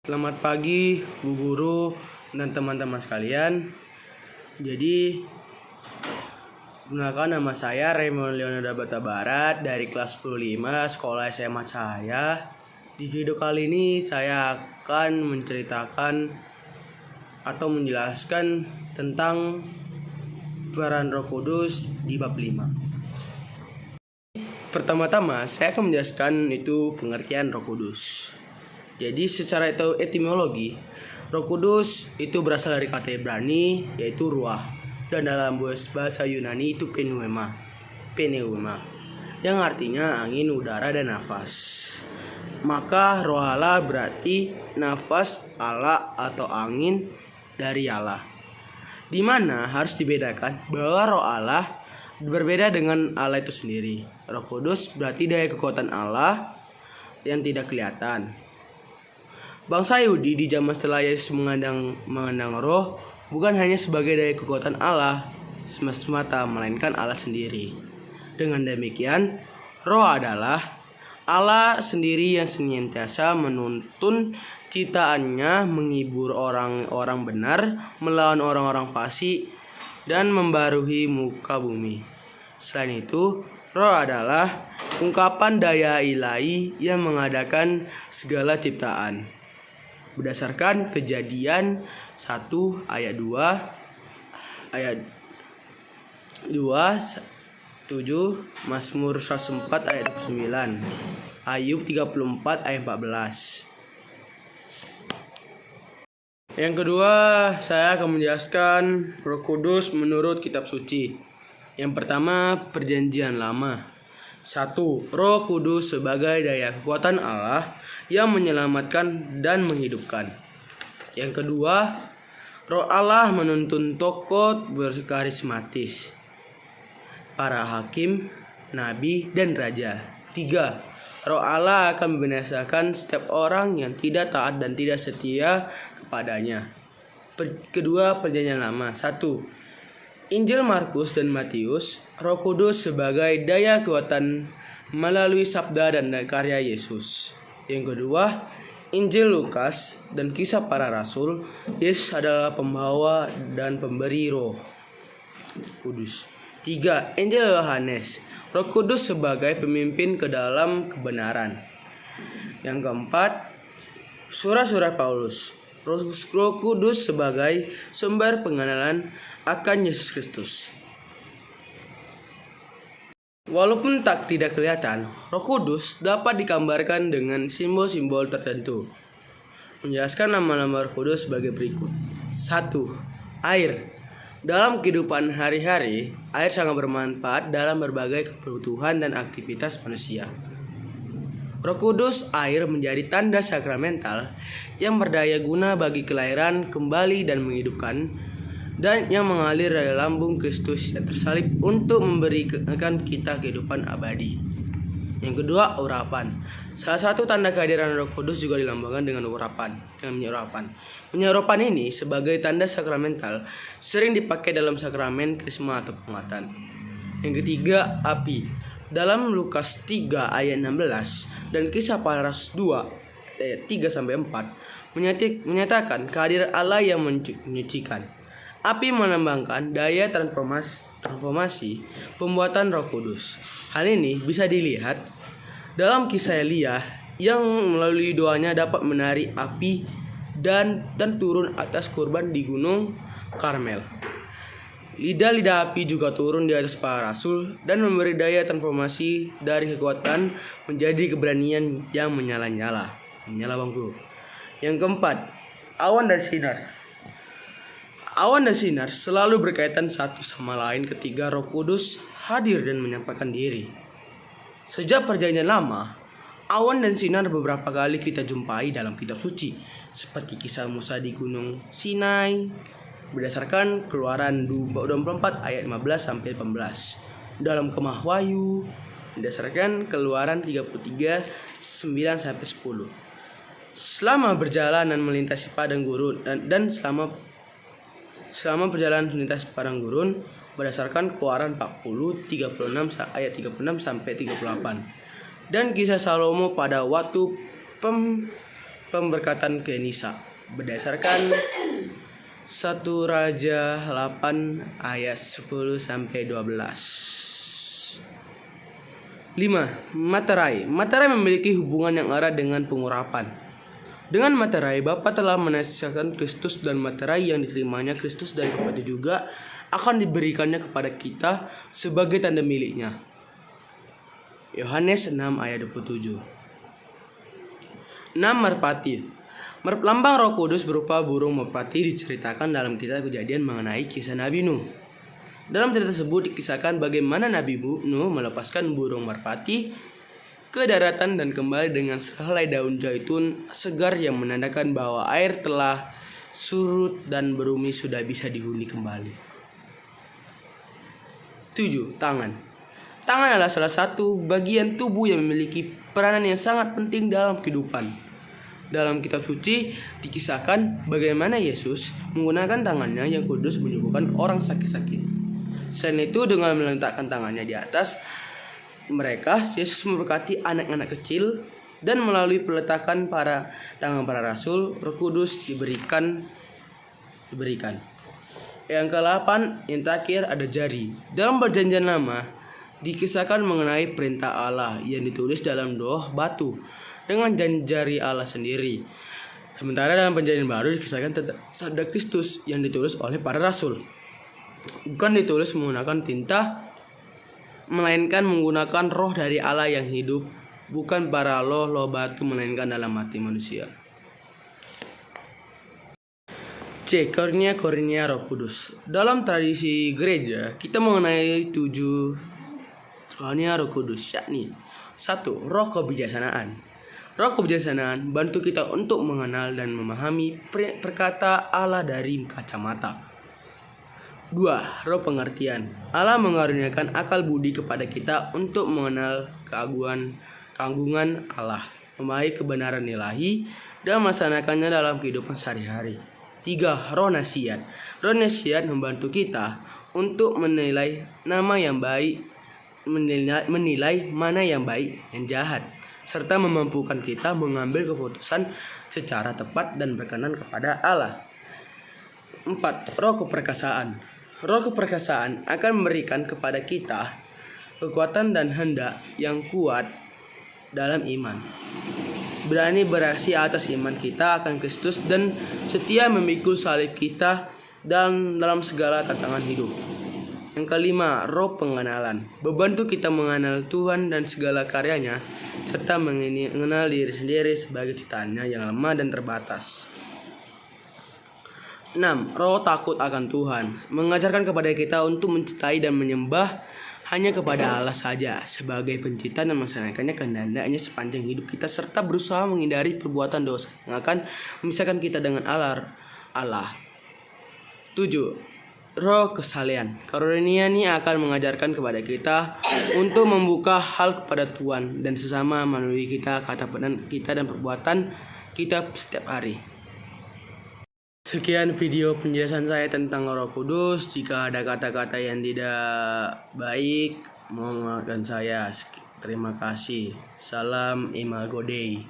Selamat pagi Bu Guru dan teman-teman sekalian. Jadi, perkenalkan nama saya Raymond Leonardo Bata Barat dari kelas 15 Sekolah SMA Cahaya. Di video kali ini saya akan menceritakan atau menjelaskan tentang peran Roh Kudus di bab 5. Pertama-tama saya akan menjelaskan itu pengertian Roh Kudus. Jadi secara etimologi, Roh Kudus itu berasal dari kata Ibrani yaitu ruah, dan dalam bahasa Yunani itu pneuma, yang artinya angin, udara, dan nafas. Maka roh Allah berarti nafas Allah atau angin dari Allah. Di mana harus dibedakan bahwa roh Allah berbeda dengan Allah itu sendiri. Roh Kudus berarti daya kekuatan Allah yang tidak kelihatan. Bangsa Yahudi di zaman setelah Yesus mengandang roh bukan hanya sebagai daya kekuatan Allah semata, melainkan Allah sendiri. Dengan demikian, roh adalah Allah sendiri yang senantiasa menuntun ciptaannya, menghibur orang-orang benar, melawan orang-orang fasik, dan membaharui muka bumi. Selain itu, roh adalah ungkapan daya ilahi yang mengadakan segala ciptaan. Berdasarkan Kejadian 1 ayat 2, ayat 2, 7, Mazmur 104 ayat 9, Ayub 34 ayat 14. Yang kedua, saya akan menjelaskan Roh Kudus menurut kitab suci. Yang pertama, Perjanjian Lama. 1. Roh Kudus sebagai daya kekuatan Allah yang menyelamatkan dan menghidupkan. Yang kedua, Roh Allah menuntun tokoh berkarismatis, para hakim, nabi, dan raja. 3. Roh Allah akan membinasakan setiap orang yang tidak taat dan tidak setia kepadanya. Kedua, Perjanjian Lama. 1. Injil Markus dan Matius, Roh Kudus sebagai daya kekuatan melalui sabda dan karya Yesus. Yang kedua, Injil Lukas dan Kisah Para Rasul, Yesus adalah pembawa dan pemberi Roh Kudus. 3. Injil Yohanes, Roh Kudus sebagai pemimpin ke dalam kebenaran. Yang keempat, surat-surat Paulus, Roh Kudus sebagai sumber pengenalan akan Yesus Kristus. Walaupun tidak kelihatan, Roh Kudus dapat digambarkan dengan simbol-simbol tertentu. Menjelaskan nama-nama Roh Kudus sebagai berikut. 1. Air. Dalam kehidupan hari-hari, air sangat bermanfaat dalam berbagai kebutuhan dan aktivitas manusia. Roh Kudus air menjadi tanda sakramental yang berdaya guna bagi kelahiran kembali dan menghidupkan, dan yang mengalir dari lambung Kristus yang tersalib untuk memberikan kita kehidupan abadi. Yang kedua, urapan. Salah satu tanda kehadiran Roh Kudus juga dilambangkan dengan urapan, Penyerapan ini sebagai tanda sakramental sering dipakai dalam sakramen krisma atau pengangkatan. Yang ketiga, api. Dalam Lukas 3 ayat 16 dan Kisah Para Rasul 2 ayat 3-4 menyatakan kehadiran Allah yang menyucikan. Api melambangkan daya transformasi pembuatan Roh Kudus. Hal ini bisa dilihat dalam kisah Elia yang melalui doanya dapat menarik api dan turun atas kurban di Gunung Karmel. Lidah-lidah api juga turun di atas para rasul dan memberi daya transformasi dari kekuatan menjadi keberanian yang menyala bangku. Yang keempat, awan dan sinar. Awan dan sinar selalu berkaitan satu sama lain ketika Roh Kudus hadir dan menyampaikan diri. Sejak Perjanjian Lama, awan dan sinar beberapa kali kita jumpai dalam kitab suci, seperti kisah Musa di Gunung Sinai, berdasarkan Keluaran 24 ayat 15-18. Dalam Kemah Wahyu, berdasarkan Keluaran 33 9-10. Selama perjalanan melintasi padang gurun dan selama perjalanan melintasi padang gurun, berdasarkan Keluaran 40 36 ayat 36-38. Dan kisah Salomo pada waktu pemberkatan ke Nisa berdasarkan 1 Raja 8 ayat 10 sampai 12. 5. Materai. Materai memiliki hubungan yang erat dengan pengurapan. Dengan materai, Bapa telah menasihatkan Kristus, dan materai yang diterimanya Kristus dari Bapa itu juga akan diberikannya kepada kita sebagai tanda miliknya. Yohanes 6 ayat 27. 6. Merpati. Lambang Roh Kudus berupa burung merpati diceritakan dalam kitab Kejadian mengenai kisah Nabi Nuh. Dalam cerita tersebut dikisahkan bagaimana Nabi Nuh melepaskan burung merpati ke daratan dan kembali dengan sehelai daun zaitun segar yang menandakan bahwa air telah surut dan bumi sudah bisa dihuni kembali. 7. Tangan. Tangan adalah salah satu bagian tubuh yang memiliki peranan yang sangat penting dalam kehidupan. Dalam kitab suci dikisahkan bagaimana Yesus menggunakan tangannya yang kudus menyembuhkan orang sakit-sakit. Selain itu, dengan meletakkan tangannya di atas mereka, Yesus memberkati anak-anak kecil, dan melalui peletakan tangan para rasul, Roh Kudus diberikan. Yang ke-8, yang terakhir, ada jari. Dalam Perjanjian Lama dikisahkan mengenai perintah Allah yang ditulis dalam loh batu dengan jari Allah sendiri. Sementara dalam Perjanjian Baru dikisahkan tentang sabda Kristus yang ditulis oleh para rasul. Bukan ditulis menggunakan tinta, melainkan menggunakan roh dari Allah yang hidup, bukan para loh batu melainkan dalam hati manusia. C. Karunia Roh Kudus. Dalam tradisi gereja, kita mengenai 7 karunia Roh Kudus, yakni 1. Roh kebijaksanaan. Roh kebijaksanaan bantu kita untuk mengenal dan memahami perkata Allah dari kacamata. 2. Roh pengertian. Allah mengaruniakan akal budi kepada kita untuk mengenal keagungan Allah, memahami kebenaran ilahi, dan melaksanakannya dalam kehidupan sehari-hari. 3. Roh nasihat. Roh nasihat membantu kita untuk menilai mana yang baik, menilai mana yang baik, yang jahat, serta memampukan kita mengambil keputusan secara tepat dan berkenan kepada Allah. 4. Roh keperkasaan. Roh keperkasaan akan memberikan kepada kita kekuatan dan hendak yang kuat dalam iman, berani beraksi atas iman kita akan Kristus, dan setia memikul salib kita dalam segala tantangan hidup. Yang ke-5, roh pengenalan. Membantu kita mengenal Tuhan dan segala karyanya, serta mengenal diri sendiri sebagai ciptaannya yang lemah dan terbatas. 6. Roh takut akan Tuhan. Mengajarkan kepada kita untuk mencintai dan menyembah hanya kepada Allah saja sebagai pencipta, dan melaksanakannya kehendaknya sepanjang hidup kita, serta berusaha menghindari perbuatan dosa yang akan memisahkan kita dengan Allah. 7. Roh kesalehan. Karunia ini akan mengajarkan kepada kita untuk membuka hal kepada Tuhan dan sesama melalui kata kita dan perbuatan kita setiap hari. Sekian video penjelasan saya tentang Roh Kudus. Jika ada kata-kata yang tidak baik, mohon maafkan saya. Terima kasih. Salam Imago Dei.